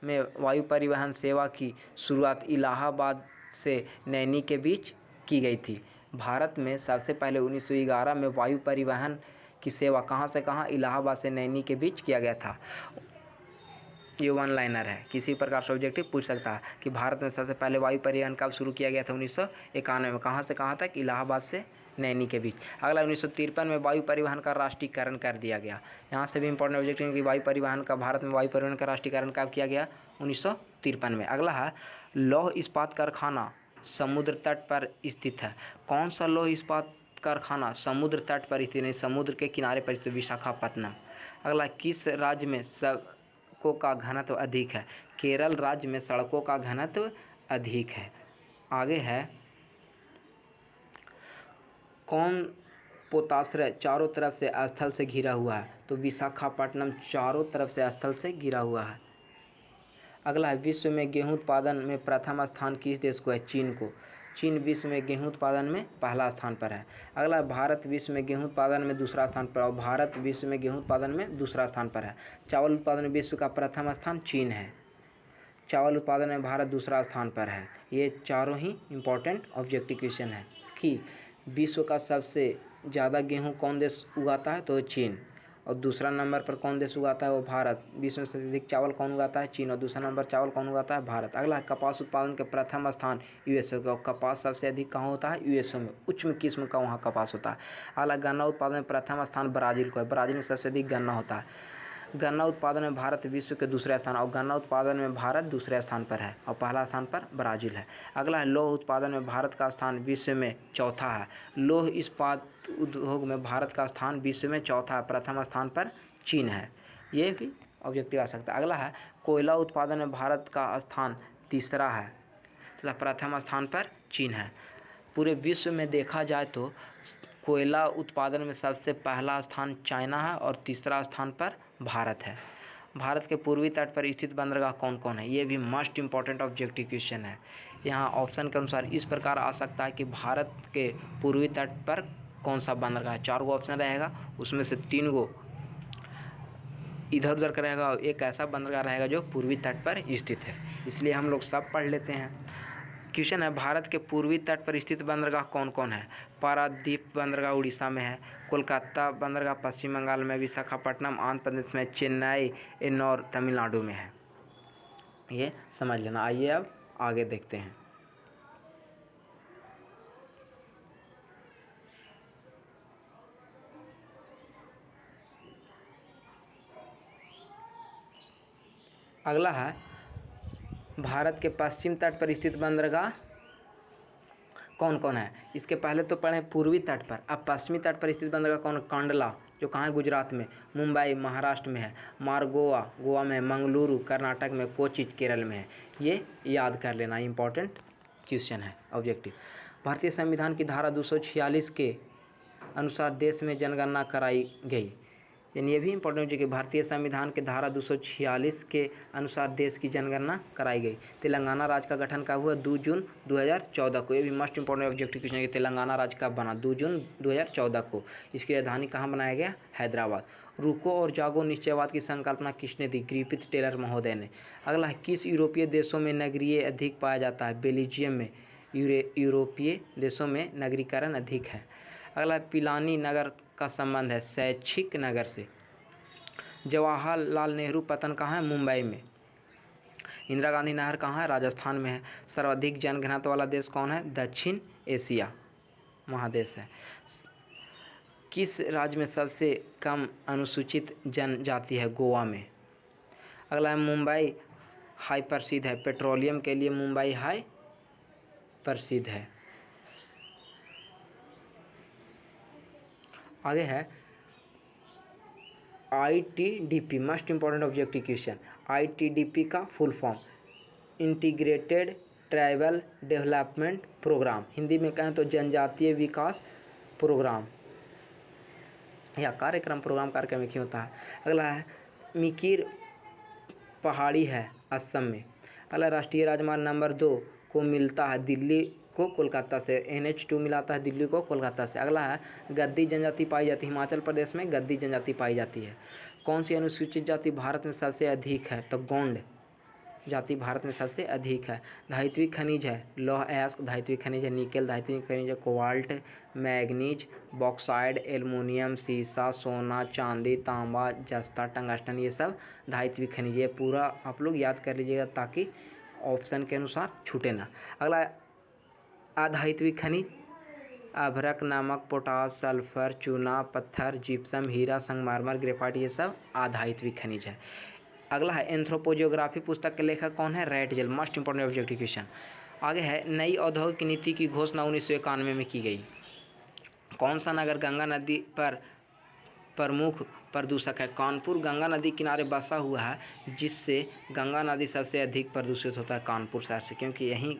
में वायु परिवहन सेवा की शुरुआत इलाहाबाद से नैनी के बीच की गई थी। भारत में सबसे पहले 1911 में वायु परिवहन की सेवा कहाँ से कहाँ? इलाहाबाद से नैनी के बीच किया गया था। ये वन लाइनर है, किसी प्रकार से ऑब्जेक्टिव पूछ सकता है कि भारत में सबसे पहले वायु परिवहन कब शुरू किया गया था? 1991 में। कहाँ से कहाँ तक? इलाहाबाद से नैनी के बीच। अगला 1953 में वायु परिवहन का राष्ट्रीयकरण कर दिया गया। यहाँ से भी इंपॉर्टेंट ऑब्जेक्टिव है कि वायु परिवहन का भारत में वायु परिवहन का राष्ट्रीयकरण कब किया गया? 1953 में। अगला है लौह इस्पात कारखाना समुद्र तट पर स्थित है। कौन सा लौह इस्पात कारखाना समुद्र तट पर स्थित नहीं, समुद्र के किनारे पर स्थित? विशाखापत्तनम। अगला किस राज्य में सड़कों का घनत्व अधिक है? केरल राज्य में सड़कों का घनत्व अधिक है। आगे है कौन पोताश्रय चारों तरफ से स्थल से घिरा हुआ है? तो विशाखापट्टनम चारों तरफ से स्थल से घिरा हुआ है। अगला है विश्व में गेहूं उत्पादन में प्रथम स्थान किस देश को है? चीन को। चीन विश्व में गेहूं उत्पादन में पहला स्थान पर है। अगला भारत विश्व में गेहूं उत्पादन में दूसरा स्थान पर, और भारत विश्व में गेहूं उत्पादन में दूसरा स्थान पर है। चावल उत्पादन में विश्व का प्रथम स्थान चीन है। चावल उत्पादन में भारत दूसरा स्थान पर है। ये चारों ही इंपॉर्टेंट ऑब्जेक्टिव क्वेश्चन है कि विश्व का सबसे ज़्यादा गेहूं कौन देश उगाता है? तो चीन। और दूसरा नंबर पर कौन देश उगाता है? वो भारत। विश्व में सबसे अधिक चावल कौन उगाता है? चीन। और दूसरा नंबर चावल कौन उगाता है? भारत। अगला कपास उत्पादन के प्रथम स्थान यूएसए का। कपास सबसे अधिक कहाँ होता है? यूएसए में। उच्च किस्म का वहाँ कपास होता है। अगला गन्ना उत्पादन में प्रथम स्थान ब्राज़ील को है। ब्राज़ील में सबसे अधिक गन्ना होता है। गन्ना उत्पादन में भारत विश्व के दूसरे स्थान, और गन्ना उत्पादन में भारत दूसरे स्थान पर है और पहला स्थान पर ब्राज़ील है। अगला है लौह उत्पादन में भारत का स्थान विश्व में चौथा है। लौह इस्पात उद्योग में भारत का स्थान विश्व में चौथा है, प्रथम स्थान पर चीन है। ये भी ऑब्जेक्टिव आ सकता है। अगला है कोयला उत्पादन में भारत का स्थान तीसरा है तथा प्रथम स्थान पर चीन है। पूरे विश्व में देखा जाए तो कोयला उत्पादन में सबसे पहला स्थान चाइना है और तीसरा स्थान पर भारत है। भारत के पूर्वी तट पर स्थित बंदरगाह कौन कौन है, ये भी मस्ट इम्पॉर्टेंट ऑब्जेक्टिव क्वेश्चन है। यहाँ ऑप्शन के अनुसार इस प्रकार आ सकता है कि भारत के पूर्वी तट पर कौन सा बंदरगाह है। 4 गो ऑप्शन रहेगा, उसमें से 3 गो इधर उधर का रहेगा और एक ऐसा बंदरगाह रहेगा जो पूर्वी तट पर स्थित है, इसलिए हम लोग सब पढ़ लेते हैं। क्वेश्चन है भारत के पूर्वी तट पर स्थित बंदरगाह कौन कौन है। पारादीप बंदरगाह उड़ीसा में है, कोलकाता बंदरगाह पश्चिम बंगाल में, विशाखापट्टनम आंध्र प्रदेश में, चेन्नई एन्नौर तमिलनाडु में है। ये समझ लेना। आइए अब आगे देखते हैं। अगला है भारत के पश्चिम तट पर स्थित बंदरगाह कौन कौन है। इसके पहले तो पढ़े पूर्वी तट पर, अब पश्चिमी तट पर स्थित बंदरगाह कौन। कांडला जो कहाँ है, गुजरात में, मुंबई महाराष्ट्र में है, मारगोवा गोवा में, मंगलुरु कर्नाटक में, कोचिन केरल में है। ये याद कर लेना, इंपॉर्टेंट क्वेश्चन है ऑब्जेक्टिव। भारतीय संविधान की धारा 246 के अनुसार देश में जनगणना कराई गई, यानी ये भी इंपॉर्टेंट है कि भारतीय संविधान के धारा 246 के अनुसार देश की जनगणना कराई गई। तेलंगाना राज्य का गठन कब हुआ, 2 जून 2014 को। ये भी मस्ट इंपॉर्टेंट ऑब्जेक्टिव क्वेश्चन है कि तेलंगाना राज्य कब बना, 2 जून 2014 को। इसकी राजधानी कहाँ बनाया गया, हैदराबाद। रुको और जागो निश्चयवाद की संकल्पना किसने दी, ग्रिफिथ टेलर महोदय ने। अगला है किस यूरोपीय देशों में नगरीय अधिक पाया जाता है, बेल्जियम में। यूरोपीय देशों में नगरीकरण अधिक है। अगला पिलानी नगर का संबंध है शैक्षिक नगर से। जवाहरलाल नेहरू पतन कहाँ है, मुंबई में। इंदिरा गांधी नहर कहाँ है, राजस्थान में है। सर्वाधिक जनघनत्व वाला देश कौन है, दक्षिण एशिया महादेश है। किस राज्य में सबसे कम अनुसूचित जनजाति है, गोवा में। अगला है मुंबई हाई प्रसिद्ध है, पेट्रोलियम के लिए मुंबई हाई प्रसिद्ध है। आगे है ITDP, must important objective question. ITDP का full form integrated tribal development programme, Hindi में कहें तो जनजातीय विकास प्रोग्राम या कार्यक्रम। कार्यक्रम एक ही होता है। अगला है मिकिर पहाड़ी है असम में। अगला राष्ट्रीय राजमार्ग नंबर 2 को मिलता है दिल्ली को कोलकाता से, NH2 मिलाता है दिल्ली को कोलकाता से। अगला है गद्दी जनजाति पाई जाती है, हिमाचल प्रदेश में गद्दी जनजाति पाई जाती है। कौन सी अनुसूचित जाति भारत में सबसे अधिक है, तो गोंड जाति भारत में सबसे अधिक है। धात्विक खनिज है, लौह अयस्क धात्विक खनिज है, निकेल धात्विक खनिज है, कोबाल्ट, मैग्नीज, बॉक्साइड, एल्युमिनियम, सीसा, सोना, चांदी, तांबा, जस्ता, टंगस्टन, ये सब धात्विक खनिज। ये पूरा आप लोग याद कर लीजिएगा ताकि ऑप्शन के अनुसार छूटे ना। अगला अधात्विक खनिज अभ्रक, नमक, पोटास, सल्फर, चूना, पत्थर, जिप्सम, हीरा, संगमरमर, ग्रेफाइट, ये सब अधात्विक खनिज है। अगला है एंथ्रोपोजियोग्राफी पुस्तक के लेखक कौन है, रैटजेल, मस्ट इंपॉर्टेंट ऑब्जेक्टिव क्वेश्चन। आगे है नई औद्योगिक नीति की घोषणा 1991 में की गई। कौन सा नगर गंगा नदी पर प्रमुख प्रदूषक है, कानपुर गंगा नदी किनारे बसा हुआ है, जिससे गंगा नदी सबसे अधिक प्रदूषित होता है कानपुर शहर से, क्योंकि यहीं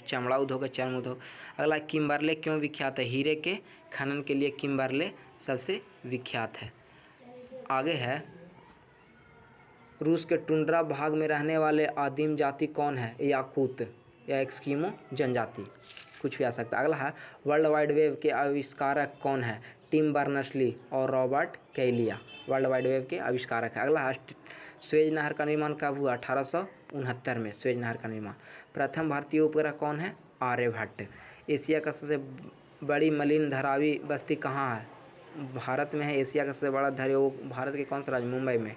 चमड़ा उद्योग है, चर्म उद्योग। अगला किम्बरले क्यों विख्यात है, हीरे के खनन के लिए किम्बरले सबसे विख्यात है। आगे है रूस के टुंड्रा भाग में रहने वाले आदिम जाति कौन है, याकूत या एस्किमो जनजाति, कुछ भी आ सकता है। अगला है वर्ल्ड वाइड वेब के आविष्कारक कौन है, टिम बर्नर्स-ली और रॉबर्ट कैलिया वर्ल्ड वाइड वेब के आविष्कारक है। अगला है स्वेज नहर का निर्माण कब हुआ, 1869 में स्वेज नहर का निर्माण। प्रथम भारतीय उपग्रह कौन है, आर्यभट्ट। एशिया का सबसे बड़ी मलिन धरावी बस्ती कहाँ है, भारत में है। एशिया का सबसे बड़ा धरे वो भारत के कौन सा राज्य, मुंबई में।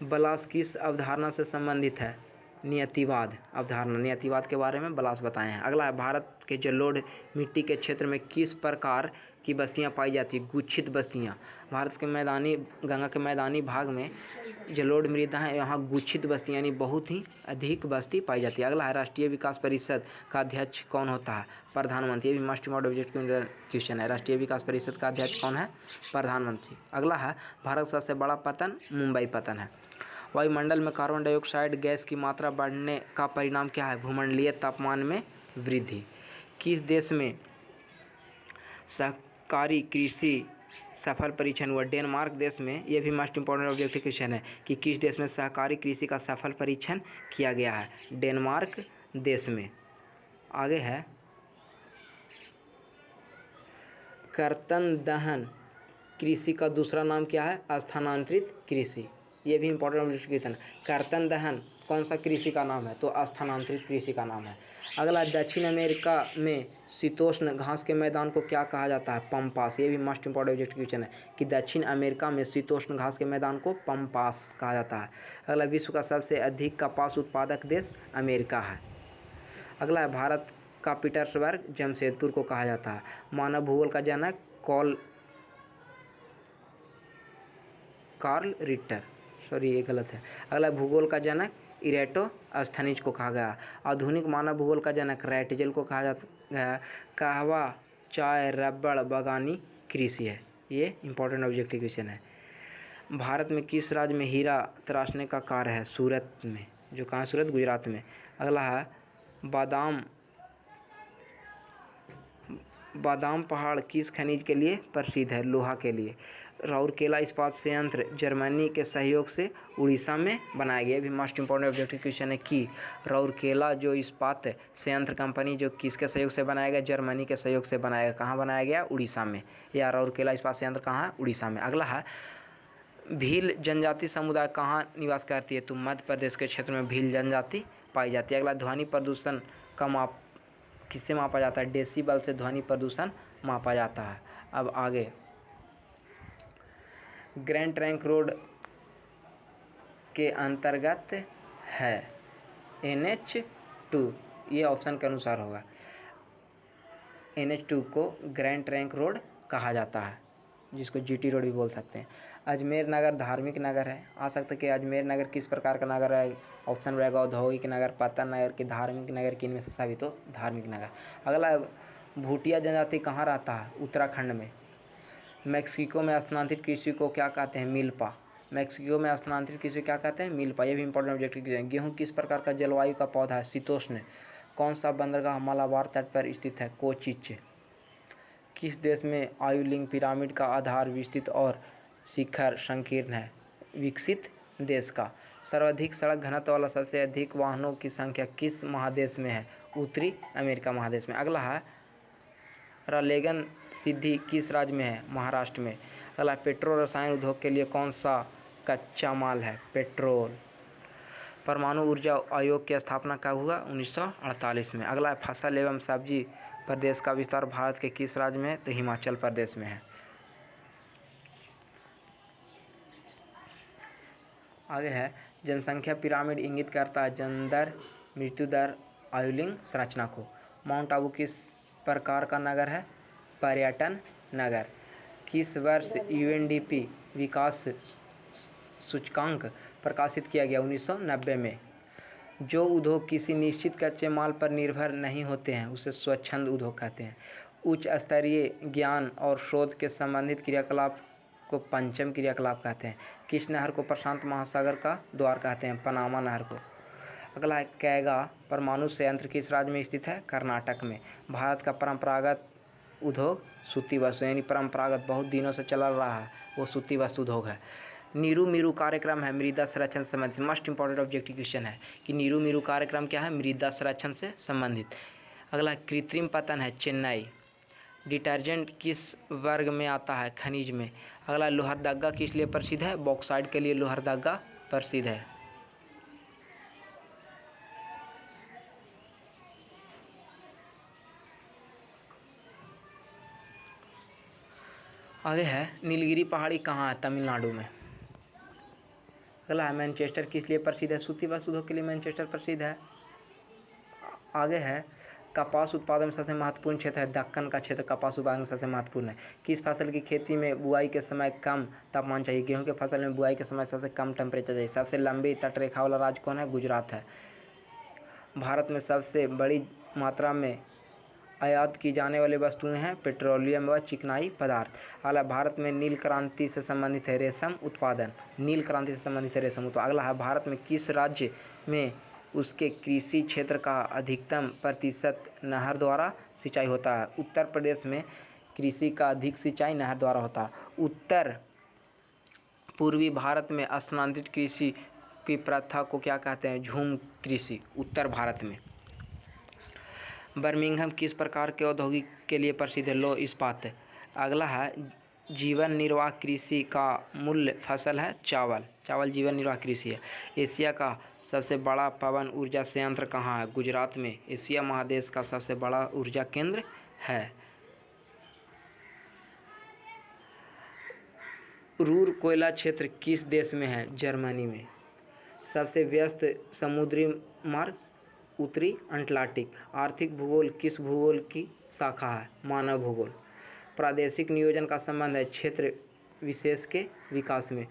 बलास किस अवधारणा से संबंधित है, नियतिवाद अवधारणा, नियतिवाद के बारे में बलास बताए हैं। अगला है भारत के जलोढ़ मिट्टी के क्षेत्र में किस प्रकार की बस्तियाँ पाई जाती है, गुच्छित बस्तियाँ। भारत के मैदानी गंगा के मैदानी भाग में जलोढ़ मृदा है, यहाँ गुच्छित बस्तियाँ यानी बहुत ही अधिक बस्ती पाई जाती है। अगला है राष्ट्रीय विकास परिषद का अध्यक्ष कौन होता है? प्रधानमंत्री। ये भी मोस्ट इम्पोर्टेंट ऑब्जेक्टिव क्वेश्चन है। राष्ट्रीय विकास परिषद का अध्यक्ष कौन है? प्रधानमंत्री। अगला है भारत का सबसे बड़ा पतन मुंबई पतन है। वायुमंडल में कार्बन डाइऑक्साइड गैस की मात्रा बढ़ने का परिणाम क्या है? भूमंडलीय तापमान में वृद्धि। किस देश में सहकारी कृषि सफल परीक्षण हुआ? डेनमार्क देश में। ये भी मोस्ट इंपॉर्टेंट ऑब्जेक्टिव क्वेश्चन है कि किस देश में सहकारी कृषि का सफल परीक्षण किया गया है? डेनमार्क देश में। आगे है कर्तन दहन कृषि का दूसरा नाम क्या है? स्थानांतरित कृषि। ये भी इंपॉर्टेंट ऑब्जेक्टिव क्वेश्चन है। कर्तन दहन कौन सा कृषि का नाम है? तो स्थानांतरित कृषि का नाम है। अगला दक्षिण अमेरिका में शीतोष्ण घास के मैदान को क्या कहा जाता है? पम्पास। ये भी मोस्ट इंपॉर्टेंट ऑब्जेक्टिव क्वेश्चन है कि दक्षिण अमेरिका में शीतोष्ण घास के मैदान को पम्पास कहा जाता है। अगला विश्व का सबसे अधिक कपास उत्पादक देश अमेरिका है। अगला है भारत का पीटर्सबर्ग जमशेदपुर को कहा जाता है। मानव भूगोल का जनक कार्ल रिटर, सॉरी ये गलत है। अगला भूगोल का जनक इरेटोस्थनीज को कहा गया। आधुनिक मानव भूगोल का जनक रैटजेल को कहा गया। कहवा चाय रबड़ बागानी कृषि है। ये इंपॉर्टेंट ऑब्जेक्टिव क्वेश्चन है। भारत में किस राज्य में हीरा तराशने का कार्य है? सूरत में। जो कहाँ? सूरत, गुजरात में। अगला है बादाम पहाड़ किस खनिज के लिए प्रसिद्ध है? लोहा के लिए। राउरकेला इस्पात संयंत्र जर्मनी के सहयोग से उड़ीसा में बनाया गया। भी मोस्ट इंपॉर्टेंट ऑब्जेक्टिव क्वेश्चन है कि राउरकेला जो इस्पात संयंत्र कंपनी जो किसके सहयोग से बनाया गया? जर्मनी के सहयोग से बनाया गया। कहाँ बनाया गया? उड़ीसा में। या राउरकेला इस्पात संयंत्र कहाँ है? उड़ीसा में। अगला है भील जनजाति समुदाय कहाँ निवास करती है? तो मध्य प्रदेश के क्षेत्र में भील जनजाति पाई जाती है। अगला ध्वनि प्रदूषण का माप किससे मापा जाता है? डेसिबल से ध्वनि प्रदूषण मापा जाता है। अब आगे ग्रैंड ट्रंक रोड के अंतर्गत है NH2। ये ऑप्शन के अनुसार होगा। NH2 को ग्रैंड ट्रंक रोड कहा जाता है, जिसको GT रोड भी बोल सकते हैं। अजमेर नगर धार्मिक नगर है। आ सकता है कि अजमेर नगर किस प्रकार का नगर है? ऑप्शन रहेगा औद्योगिक नगर, पतन नगर की धार्मिक नगर की, इनमें से सभी तो धार्मिक नगर। अगला भूटिया जनजाति कहाँ रहता है? उत्तराखंड में। मैक्सिको में स्थानांतरित कृषि को क्या कहते हैं? मिल्पा। मैक्सिको में स्थानांतरित कृषि क्या कहते हैं? मिल्पा। ये भी इंपॉर्टेंट ऑब्जेक्टिव है। गेहूँ किस प्रकार का जलवायु का पौधा है? शीतोष्ण। कौन सा बंदरगाह मलाबार तट पर स्थित है? कोचीच। किस देश में आयुलिंग पिरामिड का आधार विस्तृत और शिखर संकीर्ण है? विकसित देश का। सर्वाधिक सड़क घनत्व वाला सबसे अधिक वाहनों की संख्या किस महादेश में है? उत्तरी अमेरिका महादेश में। अगला है रालेगन सिद्धि किस राज्य में है? महाराष्ट्र में। अगला पेट्रोल रसायन उद्योग के लिए कौन सा कच्चा माल है? पेट्रोल। परमाणु ऊर्जा आयोग की स्थापना कब हुआ? 1948 में। अगला है फसल एवं सब्जी प्रदेश का विस्तार भारत के किस राज्य में है? तो हिमाचल प्रदेश में है। आगे है जनसंख्या पिरामिड इंगित करता है जन्म दर, मृत्यु दर, आयुलिंग संरचना को। माउंट आबू किस प्रकार का नगर है? पर्यटन नगर। किस वर्ष UNDP विकास सूचकांक प्रकाशित किया गया? 1990 में। जो उद्योग किसी निश्चित कच्चे माल पर निर्भर नहीं होते हैं उसे स्वच्छंद उद्योग कहते हैं। उच्च स्तरीय ज्ञान और शोध के संबंधित क्रियाकलाप को पंचम क्रियाकलाप कहते हैं। किस नहर को प्रशांत महासागर का द्वार कहते हैं? पनामा नहर को। अगला है कैगा परमाणु संयंत्र किस राज्य में स्थित है? कर्नाटक में। भारत का परंपरागत उद्योग सूती वस्तु, यानी परंपरागत बहुत दिनों से चला रहा है वो सूती वस्तु उद्योग है। नीरू मीरू कार्यक्रम है मृदा संरक्षण से संबंधित। मोस्ट इंपॉर्टेंट ऑब्जेक्टिव क्वेश्चन है कि नीरू मीरू कार्यक्रम क्या है? मृदा संरक्षण से संबंधित। अगला कृत्रिम पतन है चेन्नई। डिटर्जेंट किस वर्ग में आता है? खनिज में। अगला लोहरदगा किस लिए प्रसिद्ध है? बॉक्साइट के लिए लोहरदगा प्रसिद्ध है। आगे है नीलगिरी पहाड़ी कहाँ है? तमिलनाडु में। अगला है मैनचेस्टर किस लिए प्रसिद्ध है? सूती वस्त्र उद्योग के लिए मैनचेस्टर प्रसिद्ध है। आगे है कपास उत्पादन में सबसे महत्वपूर्ण क्षेत्र है दक्कन का क्षेत्र कपास उत्पादन में सबसे महत्वपूर्ण है। किस फसल की खेती में बुआई के समय कम तापमान चाहिए? गेहूं के फसल में बुआई के समय सबसे कम टेम्परेचर चाहिए। सबसे लंबी तटरेखा वाला राज्य कौन है? गुजरात है। भारत में सबसे बड़ी मात्रा में आयात की जाने वाली वस्तुएं हैं पेट्रोलियम व चिकनाई पदार्थ। अगला, भारत में नील क्रांति से संबंधित है रेशम उत्पादन। नील क्रांति से संबंधित है रेशम उत्पादन। अगला है, भारत में किस राज्य में उसके कृषि क्षेत्र का अधिकतम प्रतिशत नहर द्वारा सिंचाई होता है? उत्तर प्रदेश में कृषि का अधिक सिंचाई नहर द्वारा होता है। उत्तर पूर्वी भारत में स्थानांतरित कृषि की प्रथा को क्या कहते हैं? झूम कृषि। उत्तर भारत में। बर्मिंघम किस प्रकार के औद्योगिक के लिए प्रसिद्ध है? लौह इस्पात। अगला है, जीवन निर्वाह कृषि का मूल फसल है चावल। चावल जीवन निर्वाह कृषि है। एशिया का सबसे बड़ा पवन ऊर्जा संयंत्र कहाँ है? गुजरात में एशिया महादेश का सबसे बड़ा ऊर्जा केंद्र है। रूर कोयला क्षेत्र किस देश में है? जर्मनी में। सबसे व्यस्त समुद्री मार्ग? उत्तरी अटलांटिक। आर्थिक भूगोल किस भूगोल की शाखा है? मानव भूगोल। प्रादेशिक नियोजन का संबंध है क्षेत्र विशेष के विकास में।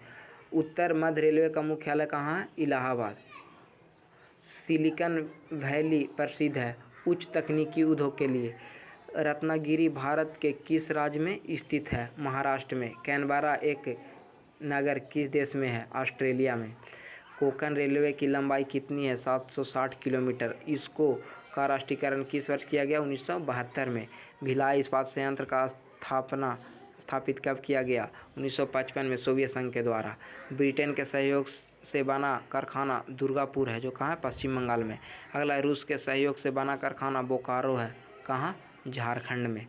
उत्तर मध्य रेलवे का मुख्यालय कहाँ है? इलाहाबाद। सिलिकॉन वैली प्रसिद्ध है उच्च तकनीकी उद्योग के लिए। रत्नागिरी भारत के किस राज्य में स्थित है? महाराष्ट्र में। कैनबरा एक नगर किस देश में है? ऑस्ट्रेलिया में। कोंकण रेलवे की लंबाई कितनी है? 760 किलोमीटर। इसको का राष्ट्रीयकरण किस वर्ष किया गया? 1972 में। भिलाई इस्पात संयंत्र का स्थापित कब किया गया? 1955 में सोवियत संघ के द्वारा। ब्रिटेन के सहयोग से बना कारखाना दुर्गापुर है जो कहाँ है? पश्चिम बंगाल में। अगला, रूस के सहयोग से बना कारखाना बोकारो है कहाँ? झारखंड में।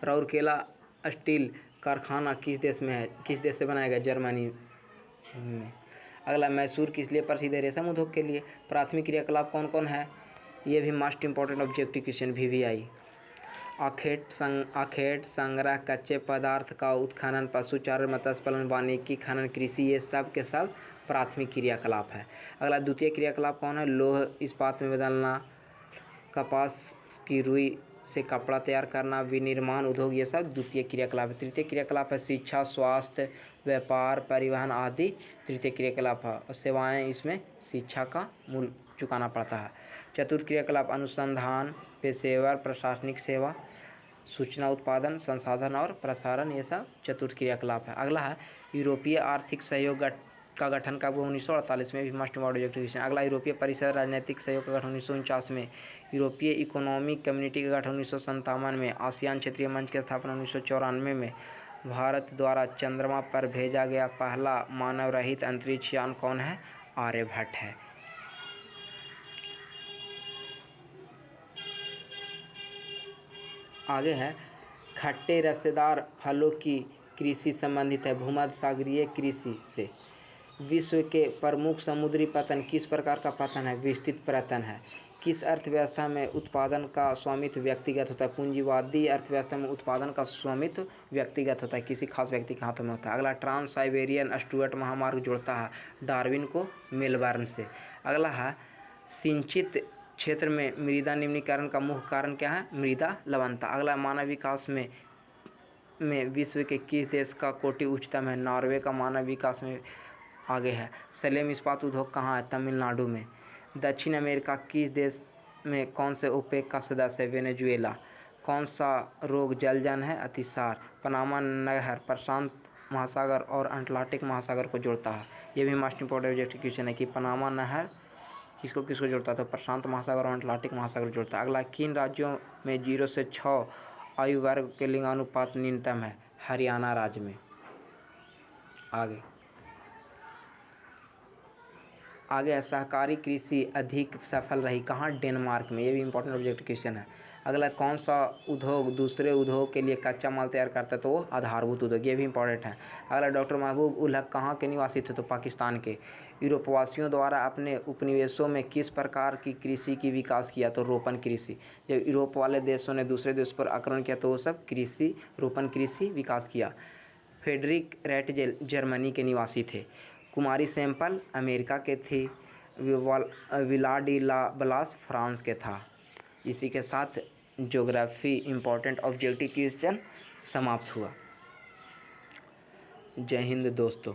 राउरकेला स्टील कारखाना किस देश में है? किस देश से बनाया गया? जर्मनी में। अगला, मैसूर किस लिए प्रसिद्ध है? रेशम उद्योग के लिए। प्राथमिक क्रियाकलाप कौन कौन है? ये भी most important objective question VVI। आखेट संग्रह, कच्चे पदार्थ का उत्खनन, पशुचारण, मत्स्य पालन, वानिकी खनन, कृषि, ये सब के सब प्राथमिक क्रियाकलाप है। अगला, द्वितीय क्रियाकलाप कौन है? लौह इस्पात में बदलना, कपास की रुई से कपड़ा तैयार करना, विनिर्माण उद्योग, ये सब द्वितीय क्रियाकलाप है। तृतीय क्रियाकलाप है शिक्षा, स्वास्थ्य, व्यापार, परिवहन आदि तृतीय क्रियाकलाप है और सेवाएं इसमें शिक्षा का मूल्य चुकाना पड़ता है। चतुर्थ क्रियाकलाप अनुसंधान, पेशेवर, प्रशासनिक सेवा, सूचना उत्पादन, संसाधन और प्रसारण, ये सब चतुर्थ क्रियाकलाप है। अगला है, यूरोपीय आर्थिक सहयोग का गठन कब हुआ? 1948 में। भी मोस्ट इम्पॉर्टेंट क्वेश्चन। अगला, यूरोपीय परिषद राजनीतिक सहयोग का गठन 1949 में। यूरोपीय इकोनॉमिक कम्युनिटी का गठन 1957 में। आसियान क्षेत्रीय मंच की स्थापना 1994 में। भारत द्वारा चंद्रमा पर भेजा गया पहला मानव रहित अंतरिक्ष यान कौन है? आर्यभट्ट है। आगे है, खट्टे रसेदार फलों की कृषि संबंधित है भूमध्य सागरीय कृषि से। विश्व के प्रमुख समुद्री पतन किस प्रकार का पतन है? विस्तृत पतन है। किस अर्थव्यवस्था में उत्पादन का स्वामित्व व्यक्तिगत होता है? पूंजीवादी अर्थव्यवस्था में उत्पादन का स्वामित्व व्यक्तिगत होता है, किसी खास व्यक्ति के हाथों में होता है। अगला, ट्रांस साइबेरियन स्टुअर्ट महामार्ग जोड़ता है डार्विन को मेलबर्न से। अगला है, सिंचित क्षेत्र में मृदा निम्नीकरण का मुख्य कारण क्या है? मृदा लवणता। अगला, मानव विकास में विश्व के किस देश का कोटि उच्चतम है? नॉर्वे का मानव विकास में आगे है। सलेम इस्पात उद्योग कहाँ है? तमिलनाडु में। दक्षिण अमेरिका किस देश में कौन से ओपेक का सदस्य है? वेनेजुएला। कौन सा रोग जलजन है? अतिसार। पनामा नहर प्रशांत महासागर और अटलांटिक महासागर को जोड़ता है। ये भी मोस्ट इंपॉर्टेंट ऑब्जेक्टिव क्वेश्चन है कि पनामा नहर किसको किसको जोड़ता है? तो प्रशांत महासागर और अटलांटिक महासागर जोड़ता है। अगला, किन राज्यों में 0 से 6 आयु वर्ग के लिंगानुपात न्यूनतम है? हरियाणा राज्य में। आगे सहकारी कृषि अधिक सफल रही कहाँ? डेनमार्क में। ये भी इंपॉर्टेंट ऑब्जेक्टिव क्वेश्चन है। अगला, कौन सा उद्योग दूसरे उद्योग के लिए कच्चा माल तैयार करता है? तो वो आधारभूत उद्योग। ये भी इंपॉर्टेंट है। अगला, डॉक्टर महबूब उल हक कहाँ के निवासी थे? तो पाकिस्तान के। यूरोपवासियों द्वारा अपने उपनिवेशों में किस प्रकार की कृषि की विकास किया? तो रोपण कृषि। जब यूरोप वाले देशों ने दूसरे देश पर आक्रमण किया तो वो सब कृषि रोपण कृषि विकास किया। फ्रेडरिक रैटजेल जर्मनी के निवासी थे। कुमारी सैंपल अमेरिका के थे। विलाडिस्लास फ्रांस के था। इसी के साथ ज्योग्राफी इम्पोर्टेंट ऑब्जेक्टिव क्वेश्चन समाप्त हुआ। जय हिंद दोस्तों।